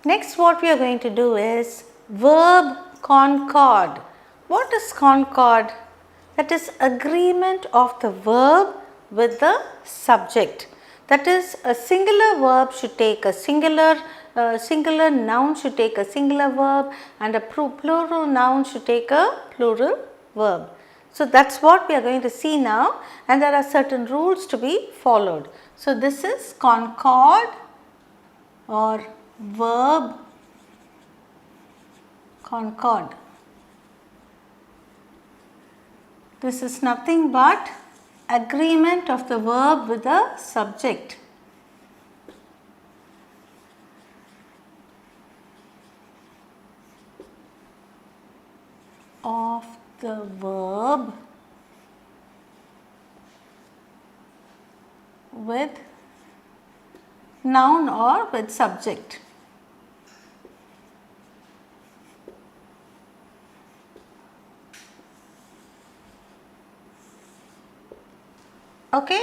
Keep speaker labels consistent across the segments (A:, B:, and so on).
A: Next what we are going to do is verb concord. What is concord? That is agreement of the verb with the subject. That is, a singular verb should take a singular noun should take a singular verb, and a plural noun should take a plural verb. So, that is what we are going to see now, and there are certain rules to be followed. So, this is concord or verb concord. This is nothing but agreement of the verb with the subject. Of the verb with noun or with subject. Okay.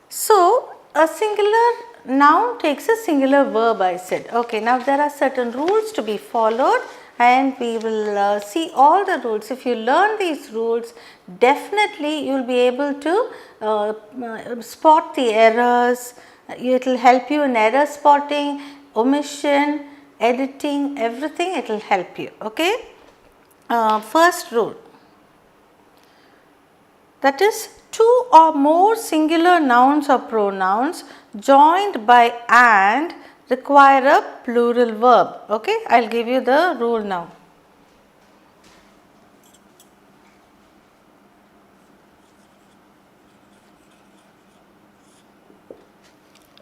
A: So, a singular noun takes a singular verb, I said. Okay. Now, there are certain rules to be followed, and we will see all the rules. If you learn these rules, definitely you will be able to spot the errors. It will help you in error spotting, omission, editing, everything it will help you. Okay. First rule, that is, two or more singular nouns or pronouns joined by and require a plural verb. Okay, I will give you the rule now.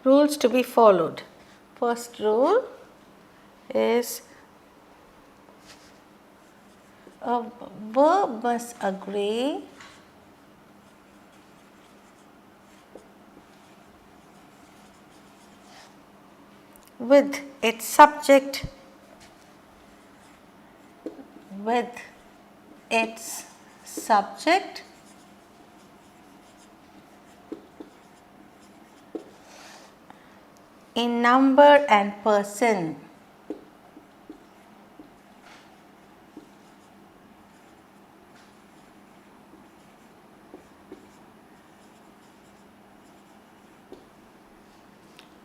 A: Rules to be followed. First rule is a verb must agree with its subject in number and person.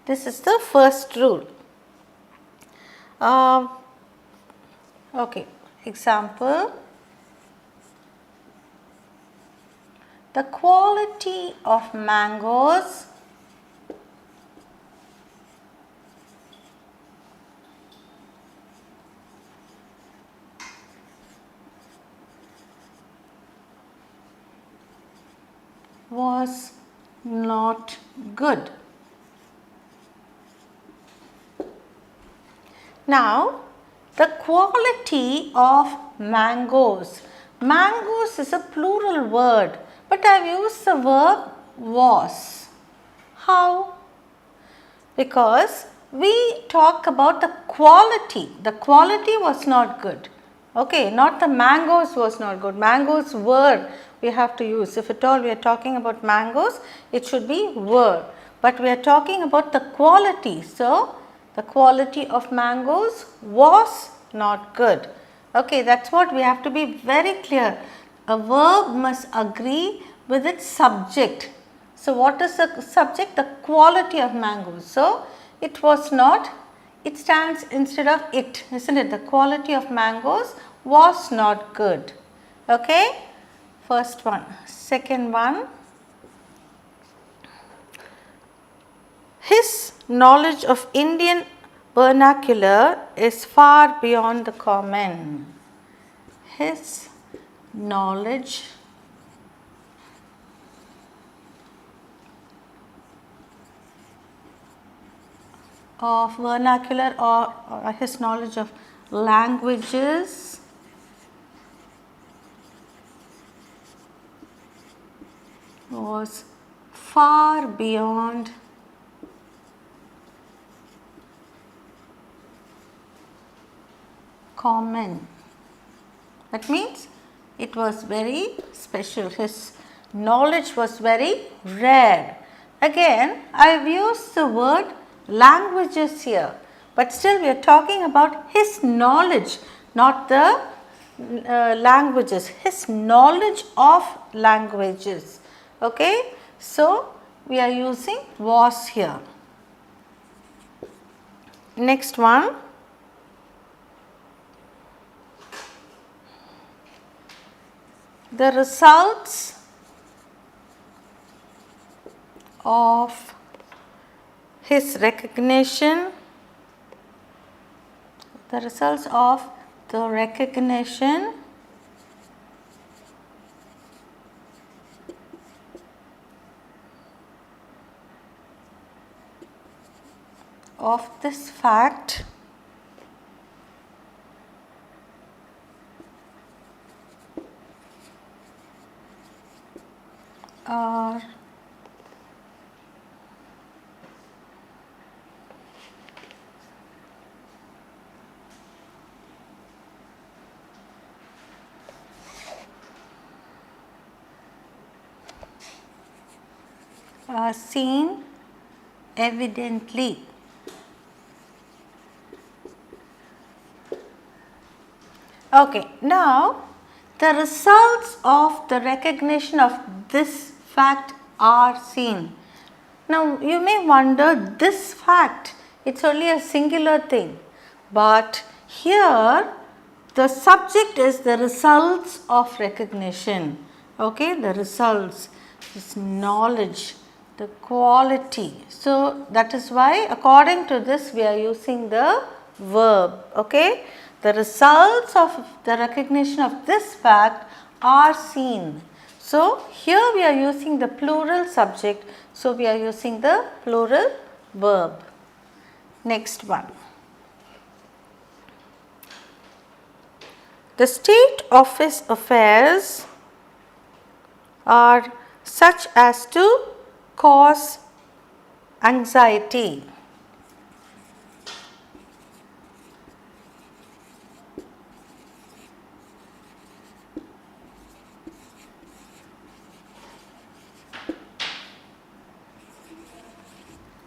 A: This is the first rule. Okay, example, the quality of mangoes was not good. Now, the quality of mangoes. Mangoes is a plural word, but I have used the verb was. How? Because we talk about the quality. The quality was not good. Okay, not the mangoes was not good. Mangoes were, we have to use. If at all we are talking about mangoes, it should be were. But we are talking about the quality. So, the quality of mangoes was not good. Okay, that is what we have to be very clear. A verb must agree with its subject. So, what is the subject? The quality of mangoes. So, it was not, it stands instead of it, isn't it? The quality of mangoes was not good. Okay, first one. Second one, his knowledge of Indian vernacular is far beyond the common. His knowledge of vernacular or his knowledge of languages was far beyond common. That means it was very special. His knowledge was very rare. Again, I have used the word languages here. but still we are talking about his knowledge, not the languages, his knowledge of languages. Okay. So, we are using was here. Next one, the results of his recognition, the results of the recognition of this fact are seen evidently. Okay, now the results of the recognition of this fact are seen. Now you may wonder, this fact, it's only a singular thing, but here the subject is the results of recognition. Okay, the results is knowledge, the quality. So that is why according to this we are using the verb. Okay, the results of the recognition of this fact are seen. So here we are using the plural subject, so we are using the plural verb. Next one, the state of his affairs are such as to cause anxiety.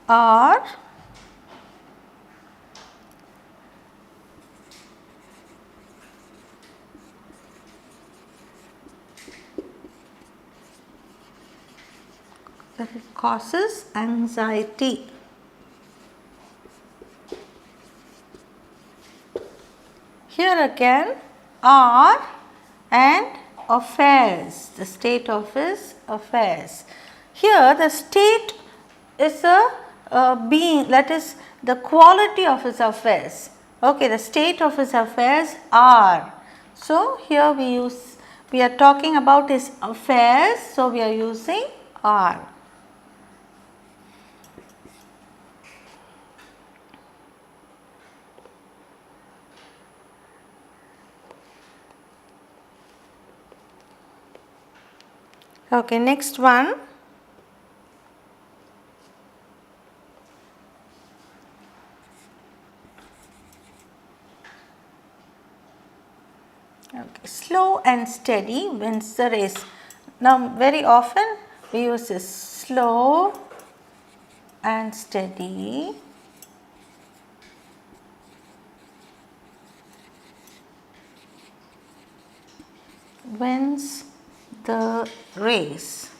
A: Are that it causes anxiety. Here again are and affairs, the state of his affairs. Here the state is a being, that is the quality of his affairs. Okay, the state of his affairs are. So here we are talking about his affairs, so we are using are. Okay, next one. Okay, slow and steady wins the race. Now, very often we use this slow and steady wins the race.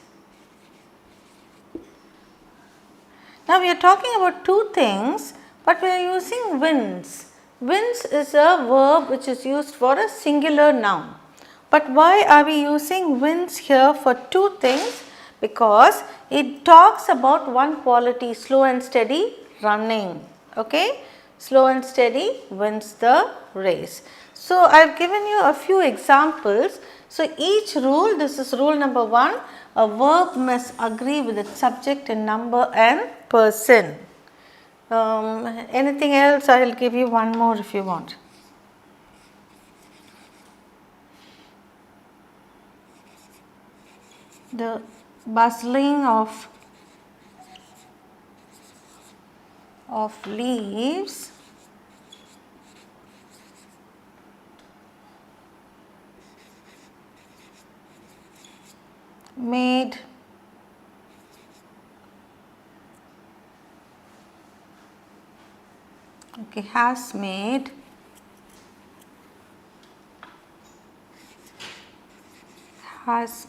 A: Now, we are talking about two things, but we are using wins. Wins is a verb which is used for a singular noun. But why are we using wins here for two things? Because it talks about one quality, slow and steady running. Okay, slow and steady wins the race. So, I have given you a few examples. So, each rule, this is rule number 1, a verb must agree with its subject in number and person. Anything else? I will give you one more if you want. The bustling of leaves made Okay, has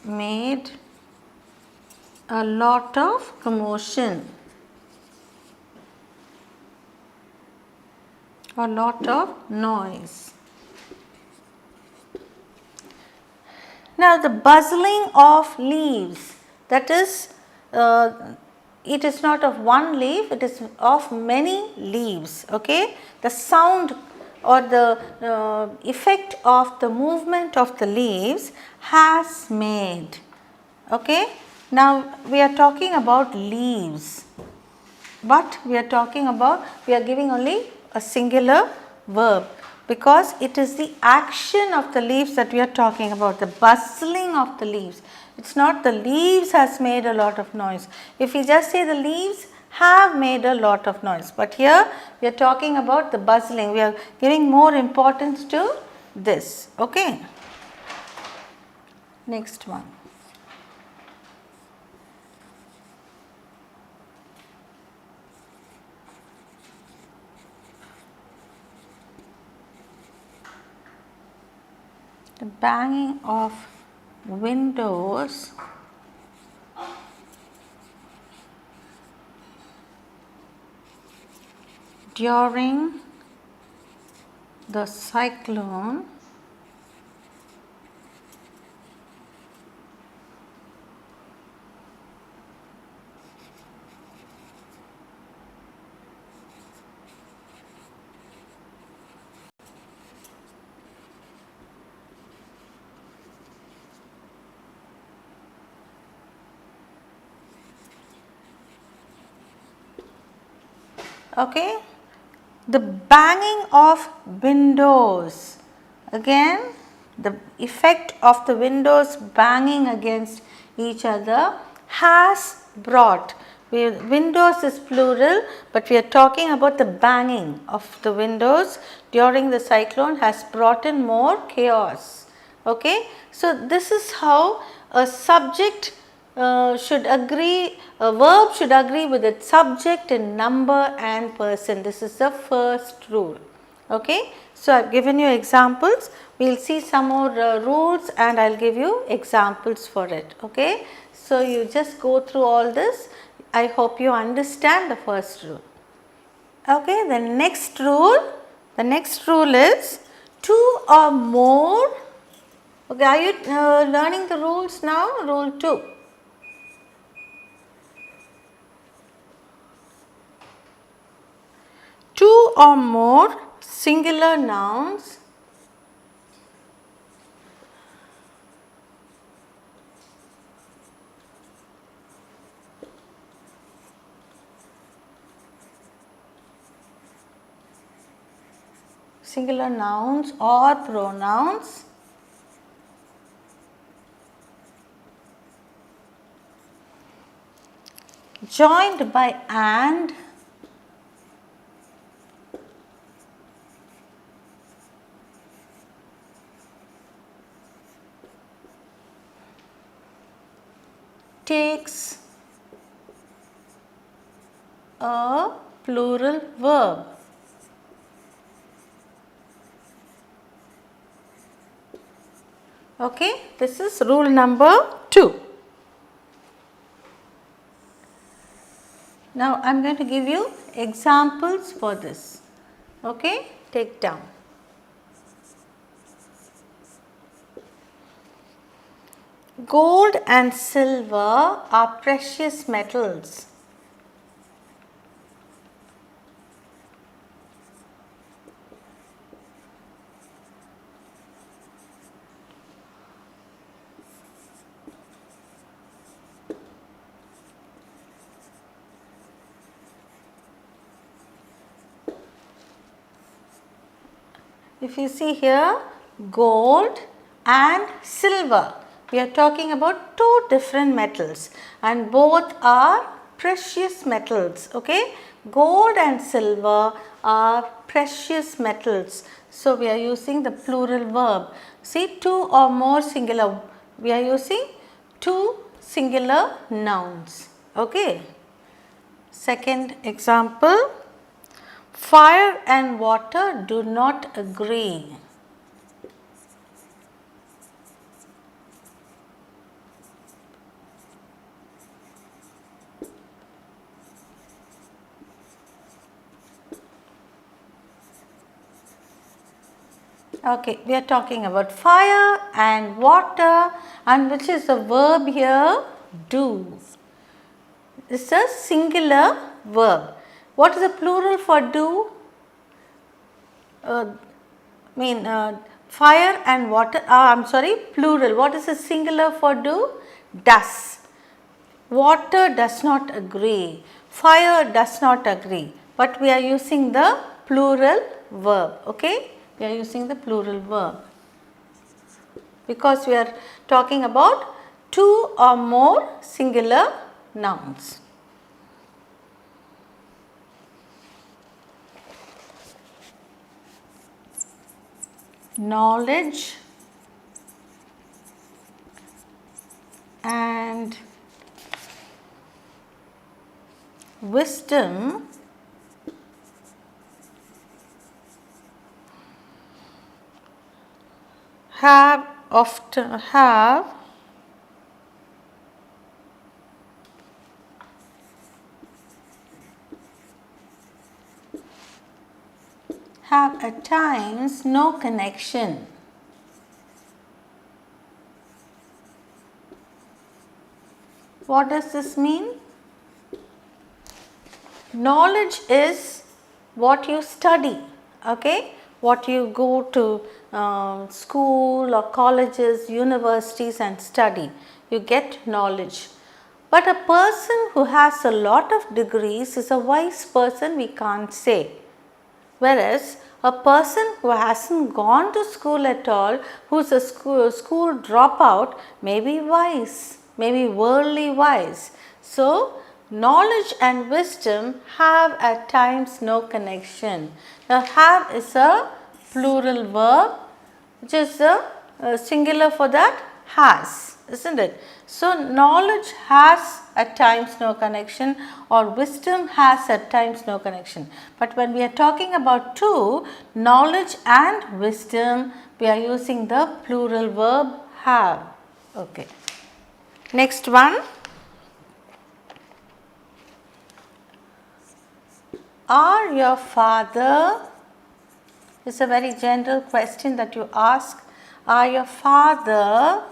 A: made a lot of commotion, a lot of noise. Now the bustling of leaves, that is it is not of one leaf, it is of many leaves. Okay, the sound or the effect of the movement of the leaves has made. Okay, now we are talking about leaves, but we are talking about, we are giving only a singular verb because it is the action of the leaves that we are talking about, the bustling of the leaves. It is not the leaves has made a lot of noise. If we just say the leaves have made a lot of noise, but here we are talking about the bustling, we are giving more importance to this. Okay. Next one. The banging of windows during the cyclone okay. The banging of windows, again the effect of the windows banging against each other has brought, windows is plural, but we are talking about the banging of the windows during the cyclone has brought in more chaos. Okay, so this is how a subject should agree, a verb should agree with its subject in number and person. This is the first rule. Okay. So, I have given you examples, we will see some more rules and I will give you examples for it. Okay. So, you just go through all this, I hope you understand the first rule. Okay. The next rule is two or more. Okay, are you learning the rules now? Rule 2. Two or more singular nouns or pronouns joined by and takes a plural verb. Okay, this is rule number 2. Now, I am going to give you examples for this. Okay, take down. Gold and silver are precious metals. If you see here, gold and silver, we are talking about two different metals and both are precious metals. Okay, gold and silver are precious metals. So, we are using the plural verb. See, two or more singular, we are using two singular nouns. Okay. Second example, Fire and water do not agree. Okay, we are talking about fire and water, and which is the verb here? Do. It's a singular verb. What is the plural for do? Fire and water, plural. What is the singular for do? Does. Water does not agree. Fire does not agree. But we are using the plural verb. Okay? We are using the plural verb because we are talking about two or more singular nouns. Knowledge and wisdom have at times no connection. What does this mean? Knowledge is what you study, okay? What you go to school or colleges, universities and study. You get knowledge. But a person who has a lot of degrees is a wise person, we can't say. Whereas a person who hasn't gone to school at all, who is a school dropout, may be wise, may be worldly wise. So, knowledge and wisdom have at times no connection. Now, have is a plural verb, which is a singular for that has, isn't it? So, knowledge has at times no connection or wisdom has at times no connection. But when we are talking about two, knowledge and wisdom, we are using the plural verb have. Okay. Next one. Are your father, is a very general question that you ask. Are your father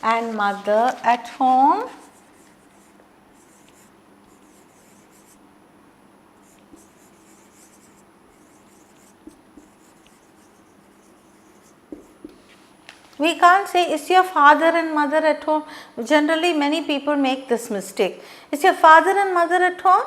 A: and mother at home? We can't say, is your father and mother at home? Generally, many people make this mistake. Is your father and mother at home?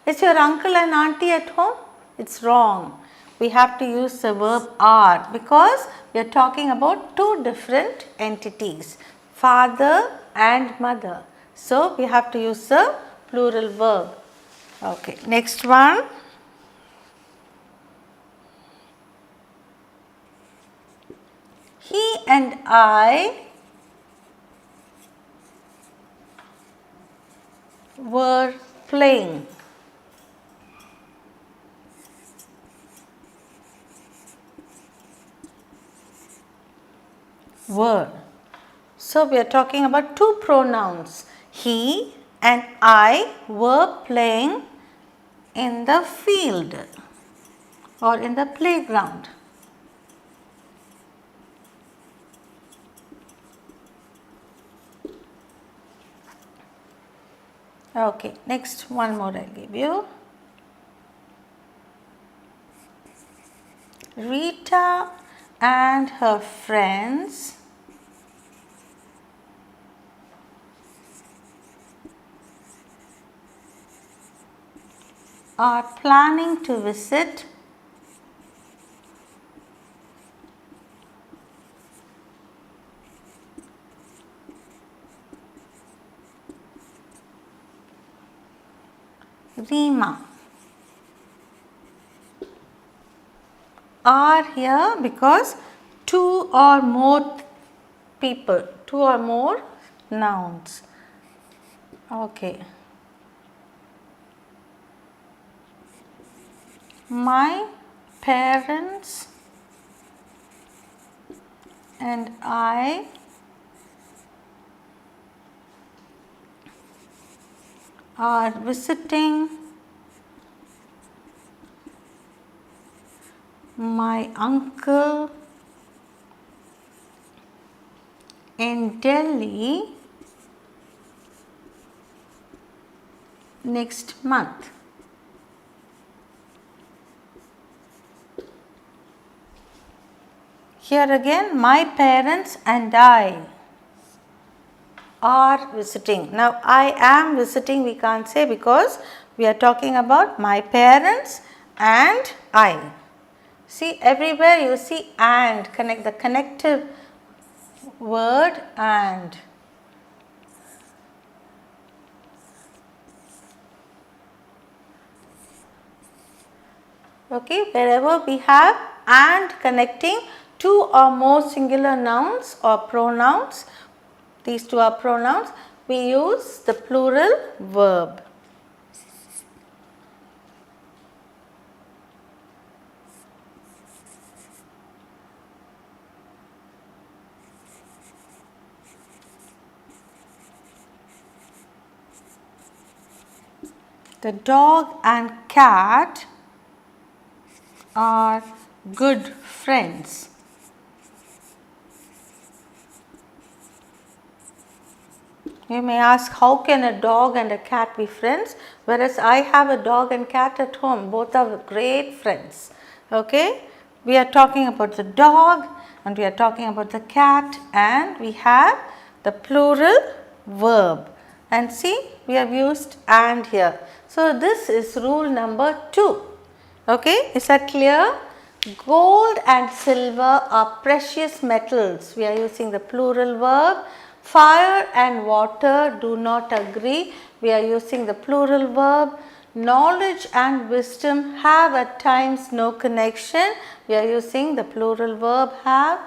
A: Is your uncle and auntie at home? It's wrong. We have to use the verb are because we are talking about two different entities, father and mother. So, we have to use the plural verb. Okay, next one. He and I were playing. Were. So, we are talking about two pronouns. He and I were playing in the field or in the playground. Okay, next one more I'll give you. Rita and her friends are planning to visit Rima. Are here because two or more people, two or more nouns. Okay. My parents and I are visiting my uncle in Delhi next month. Here again, my parents and I are visiting. Now, I am visiting we can't say because we are talking about my parents and I. See, everywhere you see and, connect the connective word and. Okay, wherever we have and connecting two or more singular nouns or pronouns, these two are pronouns, we use the plural verb. The dog and cat are good friends. You may ask, how can a dog and a cat be friends? Whereas I have a dog and cat at home, both are great friends. Okay, we are talking about the dog and we are talking about the cat, and we have the plural verb. And see, we have used and here. So, this is rule number 2. Okay, is that clear? Gold and silver are precious metals. We are using the plural verb. Fire and water do not agree. We are using the plural verb. Knowledge and wisdom have at times no connection. We are using the plural verb have.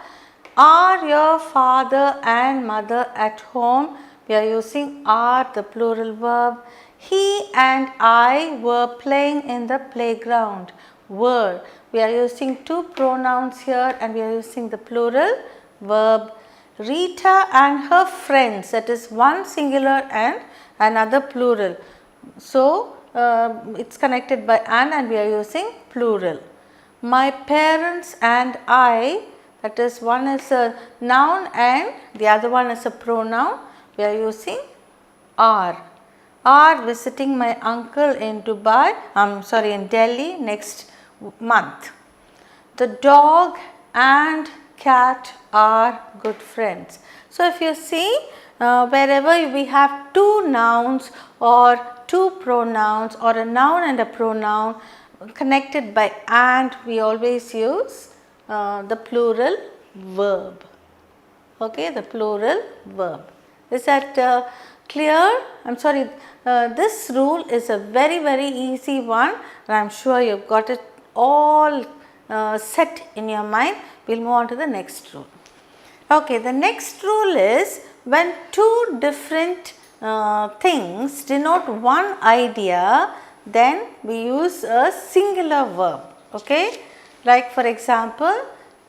A: Are your father and mother at home? We are using are, the plural verb. He and I were playing in the playground. Were. We are using two pronouns here and we are using the plural verb. Rita and her friends, that is one singular and another plural. So, it is connected by and we are using plural. My parents and I, that is one is a noun and the other one is a pronoun, we are using are. Are visiting my uncle in in Delhi next month. The dog and cat are good friends. So, if you see wherever we have two nouns or two pronouns or a noun and a pronoun connected by and, we always use the plural verb. Okay, the plural verb. Is that clear? I am sorry, this rule is a very easy one and I am sure you have got it all set in your mind. We will move on to the next rule. Okay, the next rule is when two different things denote one idea, then we use a singular verb. Okay, like for example,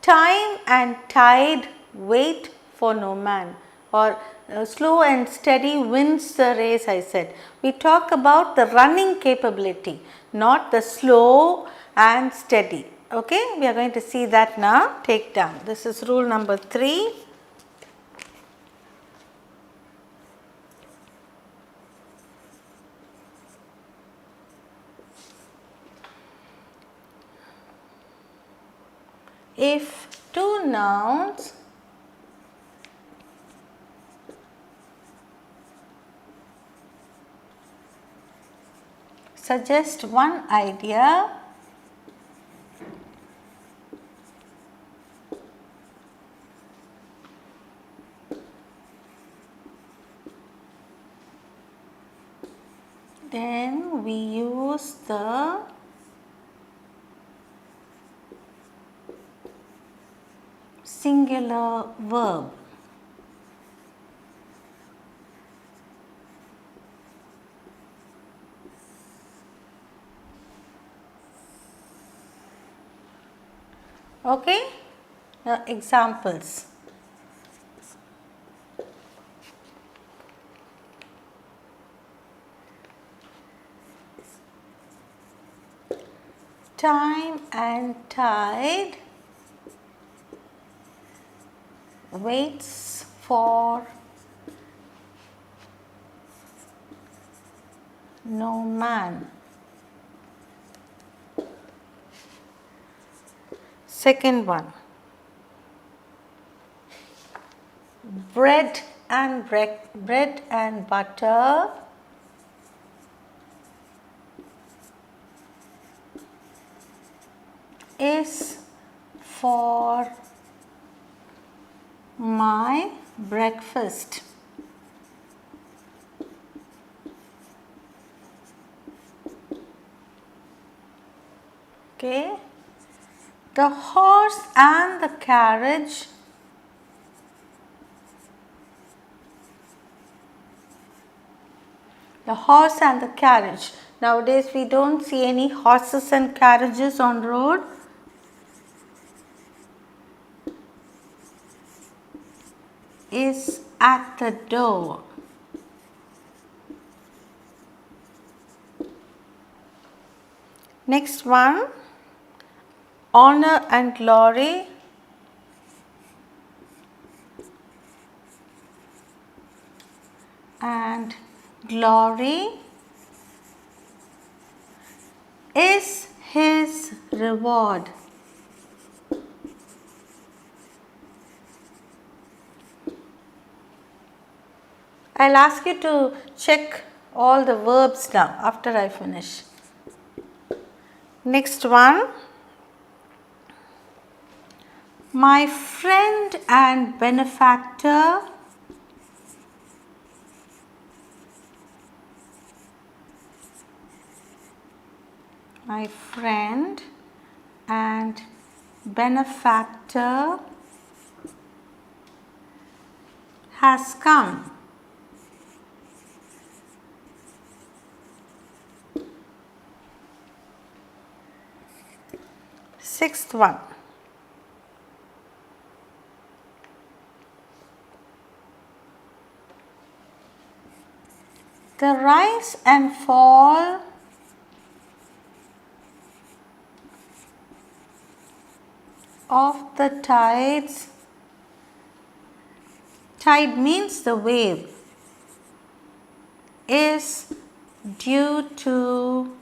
A: time and tide wait for no man, or slow and steady wins the race. I said we talk about the running capability, not the slow and steady. Okay, we are going to see that now. Take down. This is rule number 3. If two nouns suggest one idea, then we use the singular verb. Okay. Now examples. Time and tide waits for no man. Second one. Bread and butter is for my breakfast. Okay. The horse and the carriage Nowadays we don't see any horses and carriages on road. Is at the door. Next one. Honor and glory and glory is his reward. I'll ask you to check all the verbs now after I finish. Next one. My friend and benefactor has come. Sixth one. The rise and fall of the tides. Tide means the wave. Is due to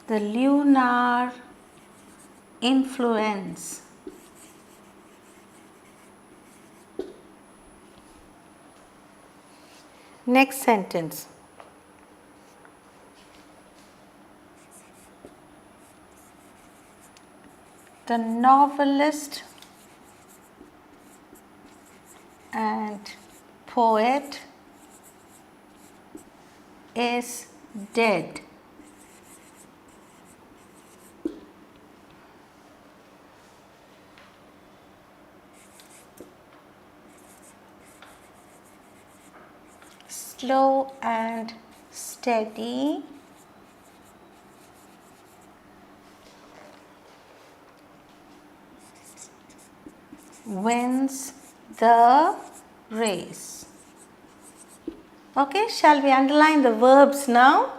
A: the lunar influence. Next sentence. The novelist and poet is dead. Slow and steady wins the race. Okay, shall we underline the verbs now?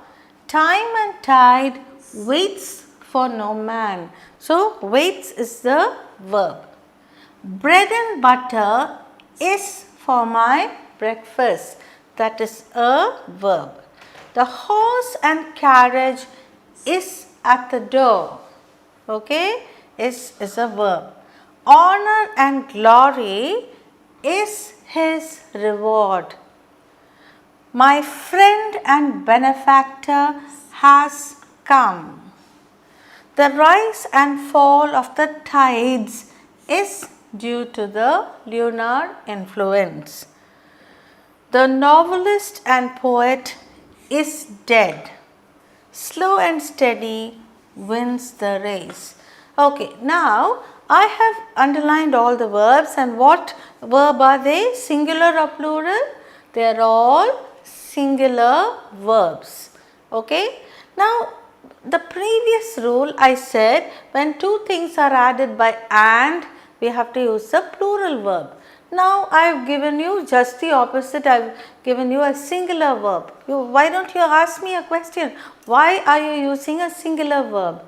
A: Time and tide waits for no man. So, waits is the verb. Bread and butter is for my breakfast. That is a verb. The horse and carriage is at the door. Okay, is a verb. Honor and glory is his reward. My friend and benefactor has come. The rise and fall of the tides is due to the lunar influence. The novelist and poet is dead. Slow and steady wins the race. Okay, now I have underlined all the verbs, and what verb are they? Singular or plural? They are all singular verbs. Okay, now the previous rule I said when two things are added by and, we have to use the plural verb. Now I have given you just the opposite. I have given you a singular verb. Why don't you ask me a question? Why are you using a singular verb?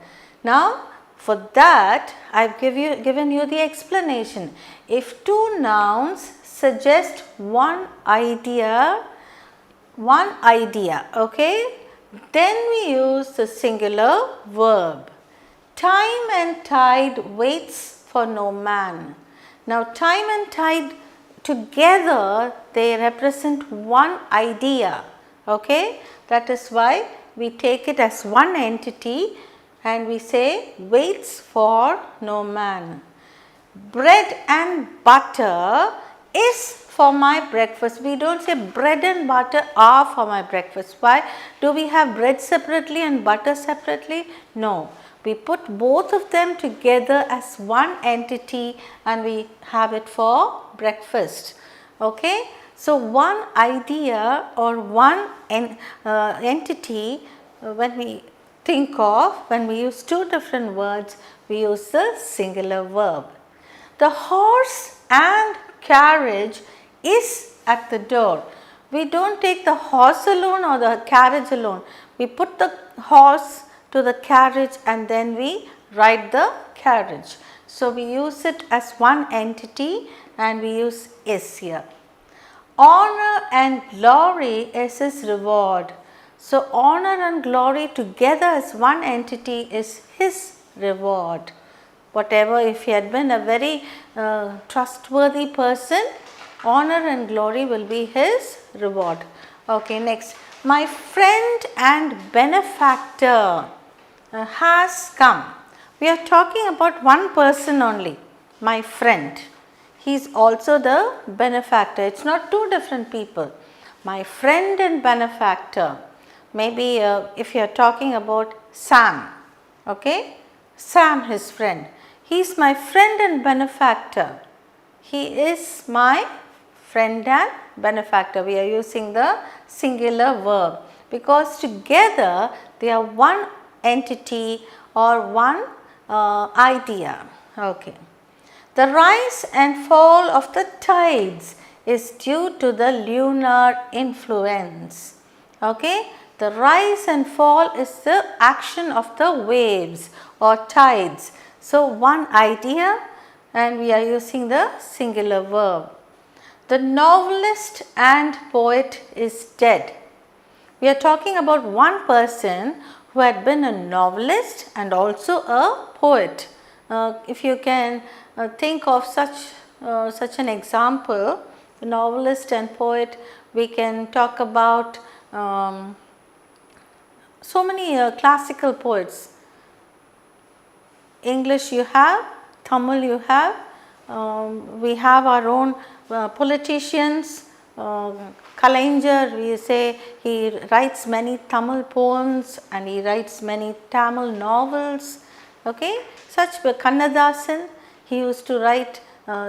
A: Now for that I have given you the explanation. If two nouns suggest one idea, okay, then we use the singular verb. Time and tide waits for no man. Now time and tide together, they represent one idea, okay. That is why we take it as one entity and we say waits for no man. Bread and butter is for my breakfast. We don't say bread and butter are for my breakfast. Why? Do we have bread separately and butter separately? No. We put both of them together as one entity and we have it for breakfast. Okay. So, one idea or one entity when we think of, when we use two different words, we use the singular verb. The horse and carriage is at the door. We don't take the horse alone or the carriage alone. We put the horse to the carriage and then we ride the carriage. So, we use it as one entity and we use is here. Honor and glory is his reward. So, honor and glory together as one entity is his reward. Whatever, if he had been a very trustworthy person, honor and glory will be his reward. Okay, next. My friend and benefactor has come. We are talking about one person only, my friend. He is also the benefactor. It is not two different people. My friend and benefactor. Maybe if you are talking about Sam, okay, Sam, his friend. He is my friend and benefactor. He is my friend and benefactor. We are using the singular verb because together they are one entity or one idea. Okay. The rise and fall of the tides is due to the lunar influence. Okay. The rise and fall is the action of the waves or tides. So, one idea and we are using the singular verb. The novelist and poet is dead. We are talking about one person who had been a novelist and also a poet. If you can think of such an example, the novelist and poet, we can talk about so many classical poets. English you have, Tamil you have, we have our own politicians. Kalaignar, we say he writes many Tamil poems and he writes many Tamil novels. Okay, such Kannadasan, he used to write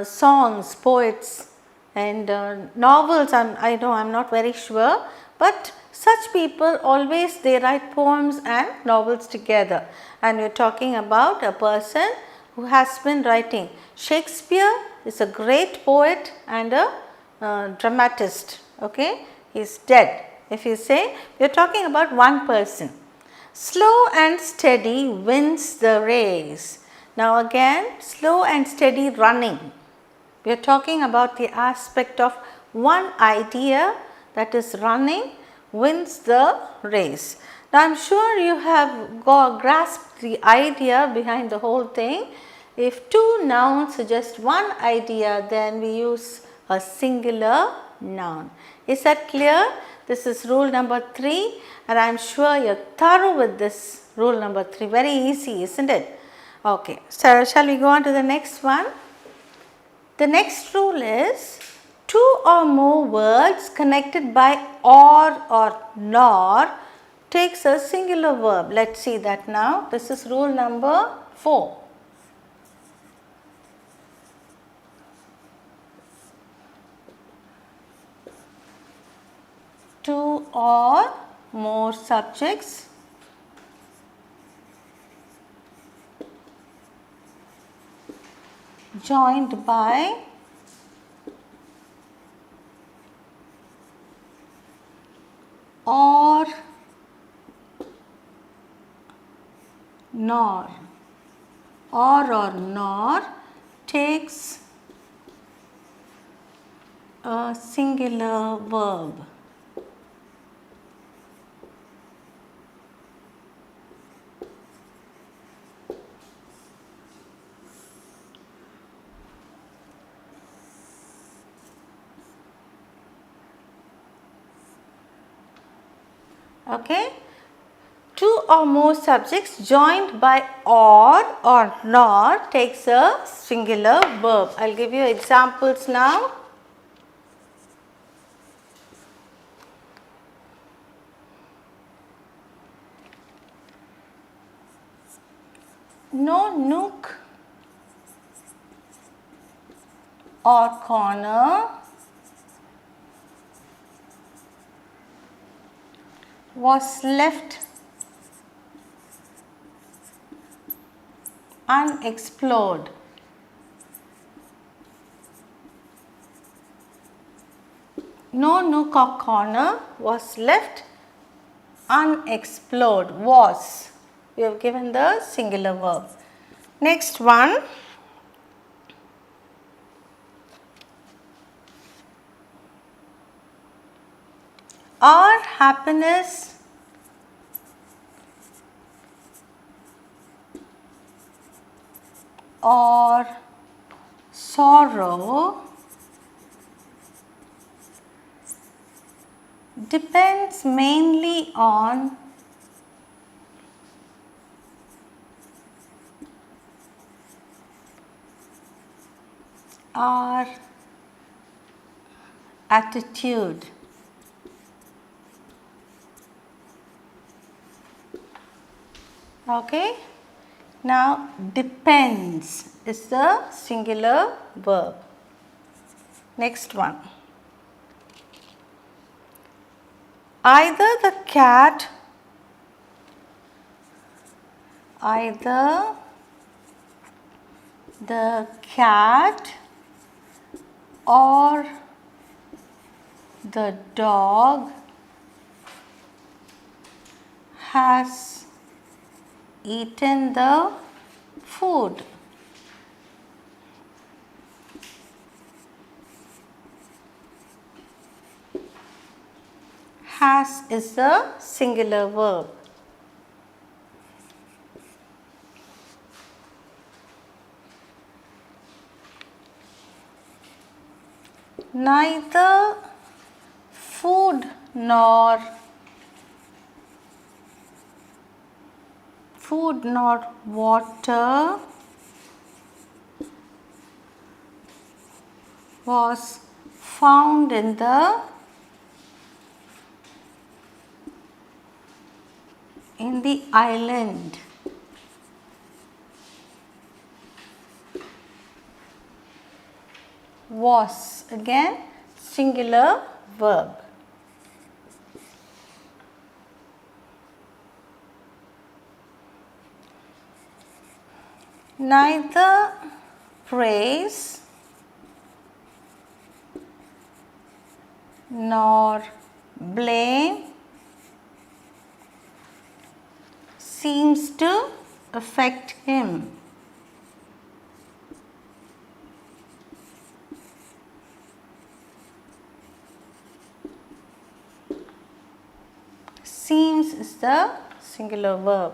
A: songs, poets and novels. I know I am not very sure, but such people always they write poems and novels together, and we are talking about a person who has been writing. Shakespeare is a great poet and a dramatist. Okay, he is dead. If you say, we are talking about one person. Slow and steady wins the race. Now again, slow and steady running. We are talking about the aspect of one idea, that is running, wins the race. Now I am sure you have grasped the idea behind the whole thing. If two nouns suggest one idea, then we use a singular noun. Is that clear? This is rule number 3 and I am sure you are thorough with this rule number 3. Very easy, isn't it? Okay, so shall we go on to the next one? The next rule is two or more words connected by or nor takes a singular verb. Let us see that now. This is rule number 4. Two or more subjects joined by or nor, or nor takes a singular verb. Okay. Two or more subjects joined by or nor takes a singular verb. I will give you examples now. No nook or corner was left unexplored. No nook or corner was left unexplored. Was. We have given the singular verb. Next one. Our happiness or sorrow depends mainly on our attitude. Okay. Now, depends is the singular verb. Next one. Either the cat or the dog has eaten the food. Has is the singular verb. Neither food nor water was found in the island. Was again singular verb. Neither praise nor blame seems to affect him. Seems is the singular verb.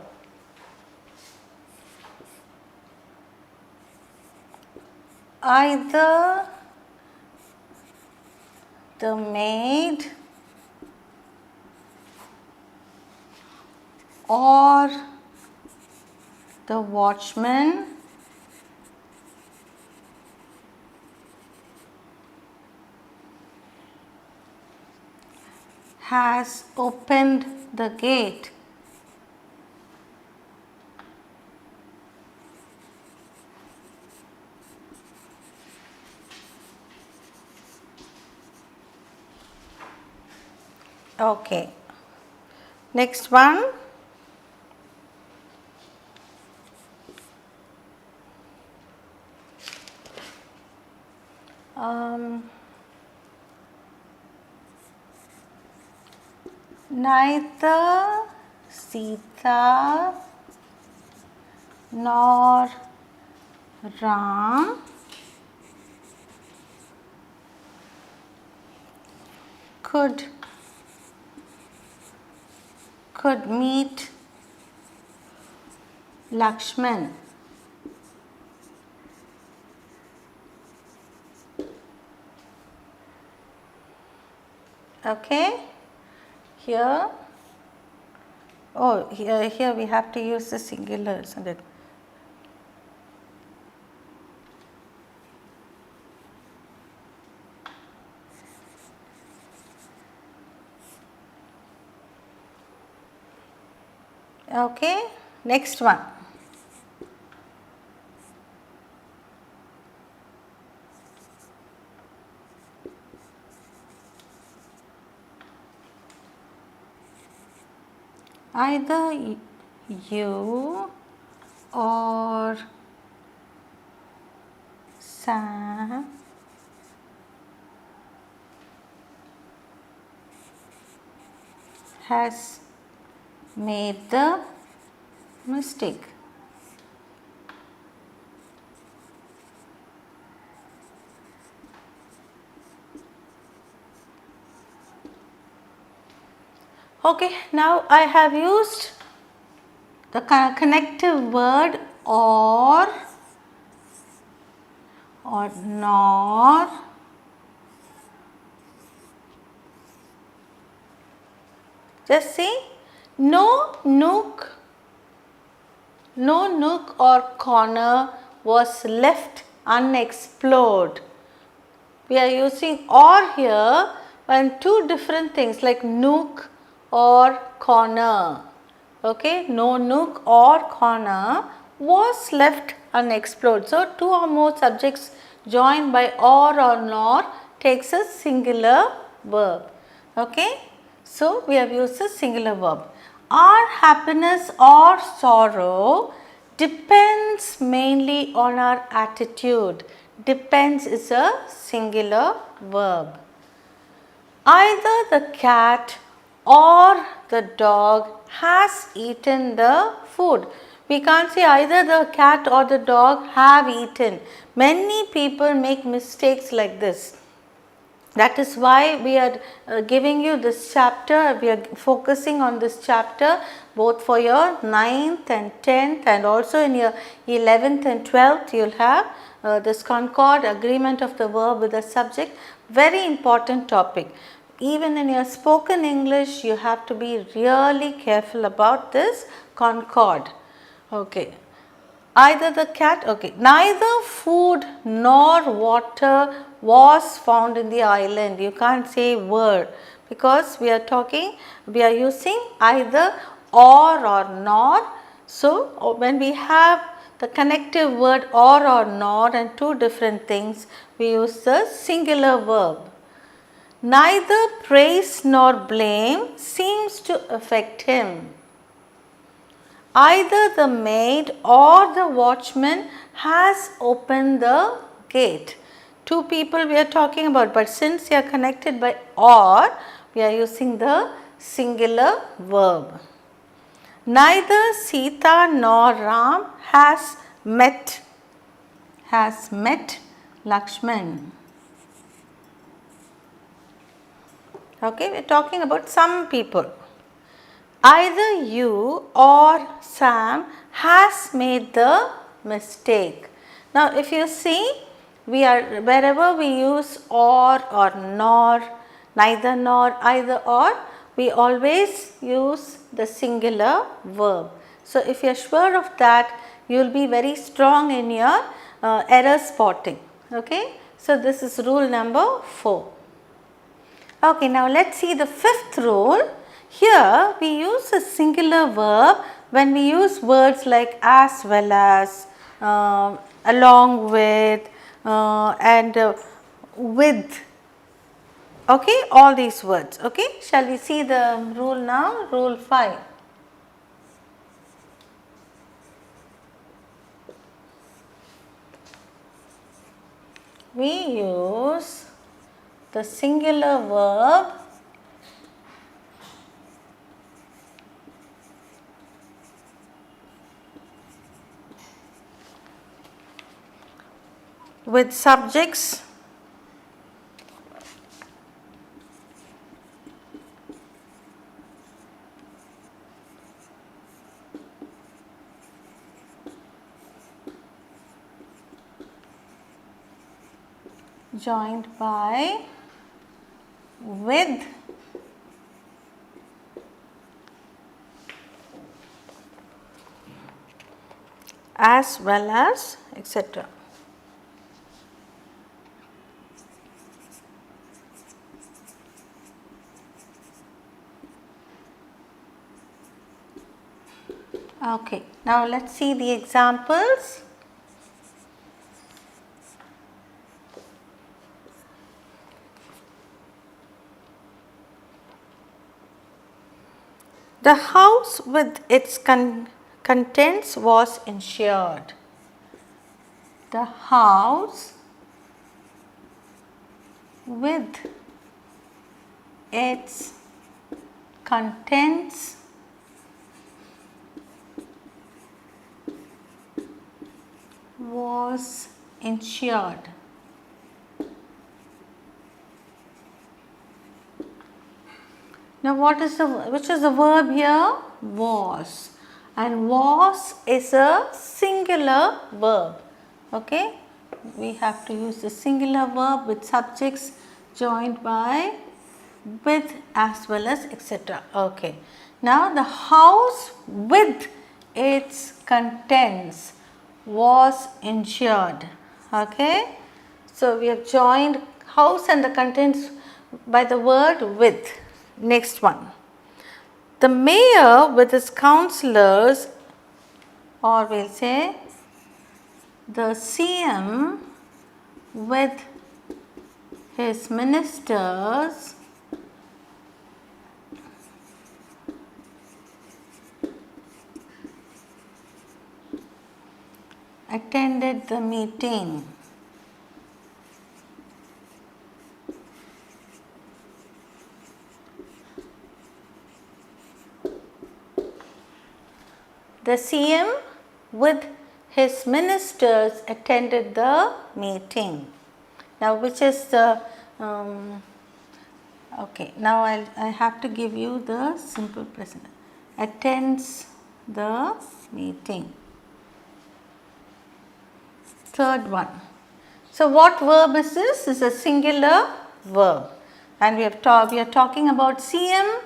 A: Either the maid or the watchman has opened the gate. Okay. Next one. Neither Sita nor Ram could meet Lakshman. Okay, here, here we have to use the singular, isn't it? Okay, next one. Either you or Sam has made the mistake. Okay, now I have used the connective word or nor. Just see, no nook or corner was left unexplored. We are using or here and two different things like nook or corner. Okay, no nook or corner was left unexplored. So, two or more subjects joined by or nor takes a singular verb. Okay, so we have used a singular verb. Our happiness or sorrow depends mainly on our attitude. Depends is a singular verb. Either the cat or the dog has eaten the food. We can't say either the cat or the dog have eaten. Many people make mistakes like this. That is why we are giving you this chapter. We are focusing on this chapter both for your 9th and 10th, and also in your 11th and 12th you will have this Concord, agreement of the verb with the subject. Very important topic. Even in your spoken English you have to be really careful about this Concord. Okay. Either the cat, okay, neither food nor water was found in the island. You can't say were, because we are using either or nor. So, when we have the connective word or nor and two different things, we use the singular verb. Neither praise nor blame seems to affect him. Either the maid or the watchman has opened the gate. Two people we are talking about, but since they are connected by or, we are using the singular verb. Neither Sita nor Ram has met Lakshman. Okay, we are talking about some people. Either you or Sam has made the mistake. Now, if you see, wherever we use or nor, neither nor, either or, we always use the singular verb. So, if you are sure of that, you will be very strong in your error spotting. Okay. So, this is rule number 4. Okay, now let us see the 5th rule. Here we use a singular verb when we use words like as well as, along with, and with. Okay, all these words. Okay, shall we see the rule now? Rule 5. we use the singular verb with subjects joined by with as well as etc. Okay, now let's see the examples. The house with its contents was insured. The house with its contents was insured. Now which is the verb here? Was. And was is a singular verb. Okay. We have to use the singular verb with subjects joined by with as well as etc. Okay. Now the house with its contents was insured. Okay. So we have joined house and the contents by the word with. Next one. The mayor with his councillors, or we will say the CM with his ministers attended the meeting. The CM with his ministers attended the meeting. Now which is the okay, now I have to give you the simple present. Attends the meeting. Third one. So what verb is this? This is a singular verb, and we are talking about CM,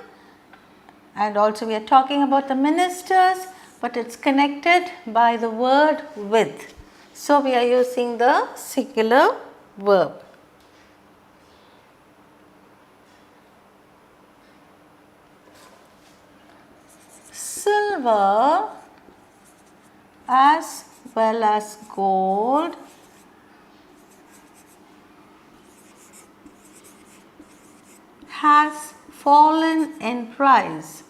A: and also we are talking about the ministers, but it's connected by the word with. So we are using the singular verb. Silver as well as gold has fallen in price.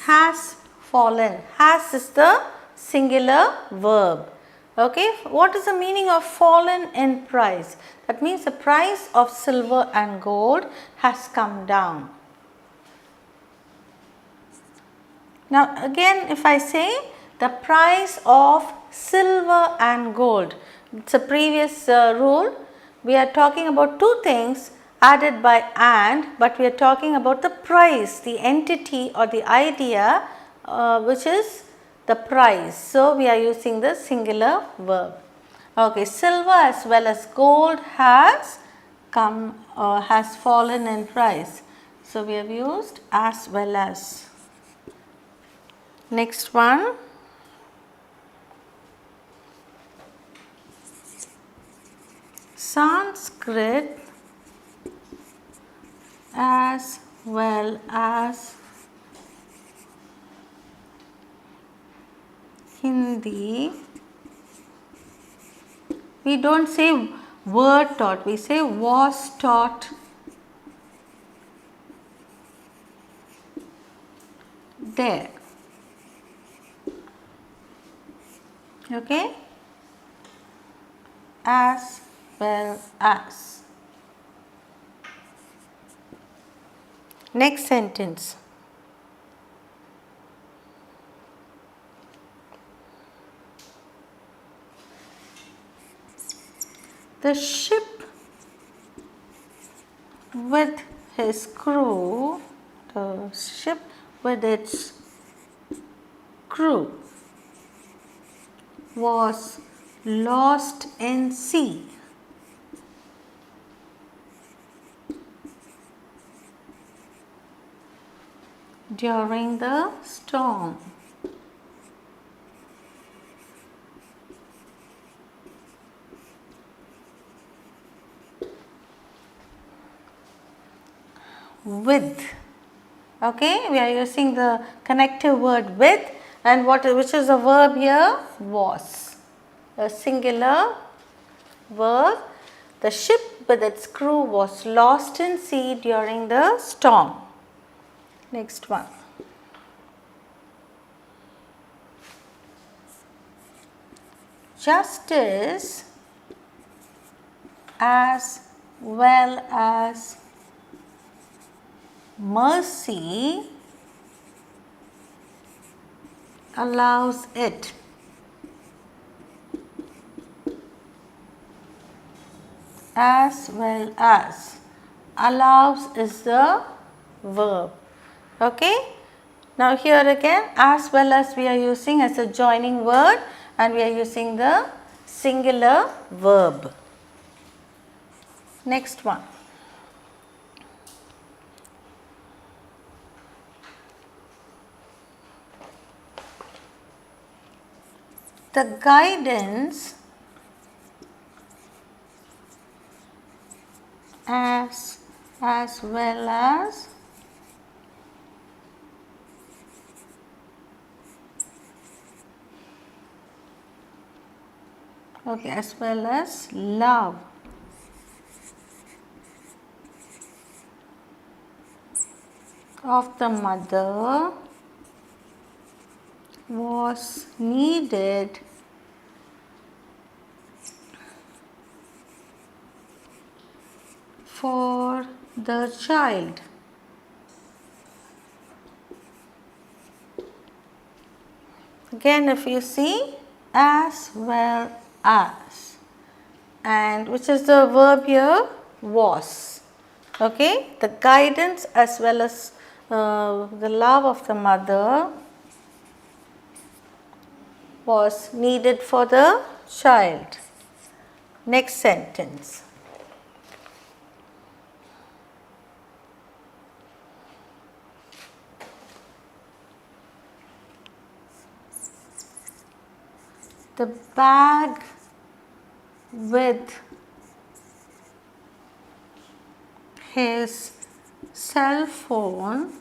A: Has fallen. Has is the singular verb. Okay, what is the meaning of fallen in price? That means the price of silver and gold has come down. Now again, if I say the price of silver and gold, it's a previous rule. We are talking about two things added by and, but we are talking about the price, the entity or the idea which is the price. So we are using the singular verb. Okay, silver as well as gold has fallen in price. So we have used as well as. Next one. Sanskrit as well as Hindi. We don't say were taught, we say was taught there. Okay, as well as. Next sentence. The ship with his crew, the ship with its crew was lost in sea. During the storm. With. Okay, we are using the connective word with, and which is the verb here? Was. A singular verb. The ship with its crew was lost in sea during the storm. Next one. Justice as well as mercy allows it. As well as. Allows is the verb. Okay. Now here again, as well as we are using as a joining word, and we are using the singular verb. Next one. The guidance as well as as well as love of the mother was needed for the child. Again, if you see, as well as, and which is the verb here? Was. Okay, the guidance as well as the love of the mother was needed for the child. Next sentence. The bag with his cell phone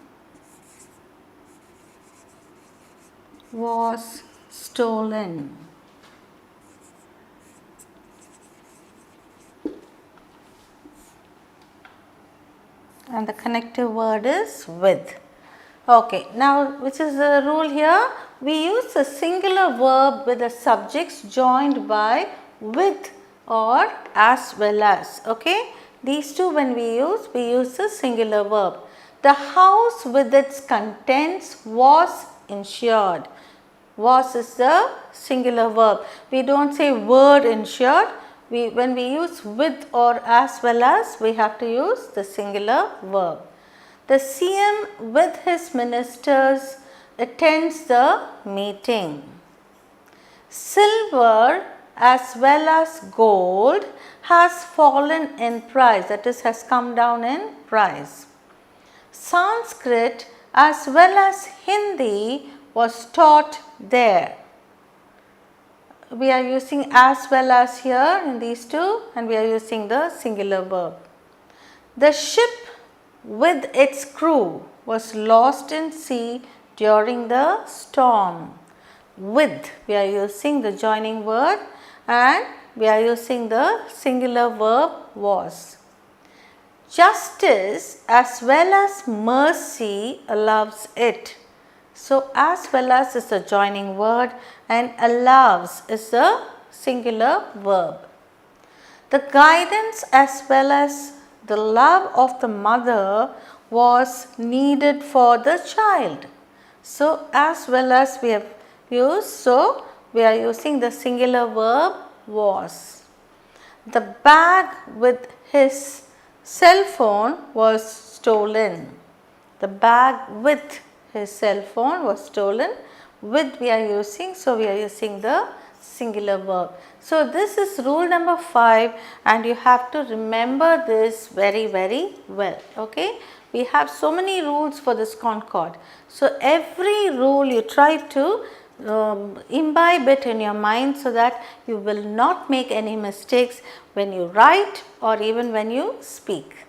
A: was stolen. And the connective word is with. Okay, now which is the rule here? We use a singular verb with the subjects joined by with or as well as. Okay, these two when we use a singular verb. The house with its contents was insured. Was is the singular verb. We don't say were insured. When we use with or as well as, we have to use the singular verb. The CM with his ministers attends the meeting. Silver as well as gold has fallen in price, that is, has come down in price. Sanskrit as well as Hindi was taught there. We are using as well as here in these two, and we are using the singular verb. The ship with its crew was lost in sea during the storm. With, we are using the joining word, and we are using the singular verb was. Justice as well as mercy allows it. So, as well as is a joining word and allows is a singular verb. The guidance as well as the love of the mother was needed for the child. So, as well as we have used, so we are using the singular verb was. The bag with his cell phone was stolen. The bag with his cell phone was stolen. With we are using, so we are using the singular verb. So, this is rule number 5 and you have to remember this very well. Okay. We have so many rules for this Concord. So, every rule you try to imbibe it in your mind so that you will not make any mistakes when you write or even when you speak.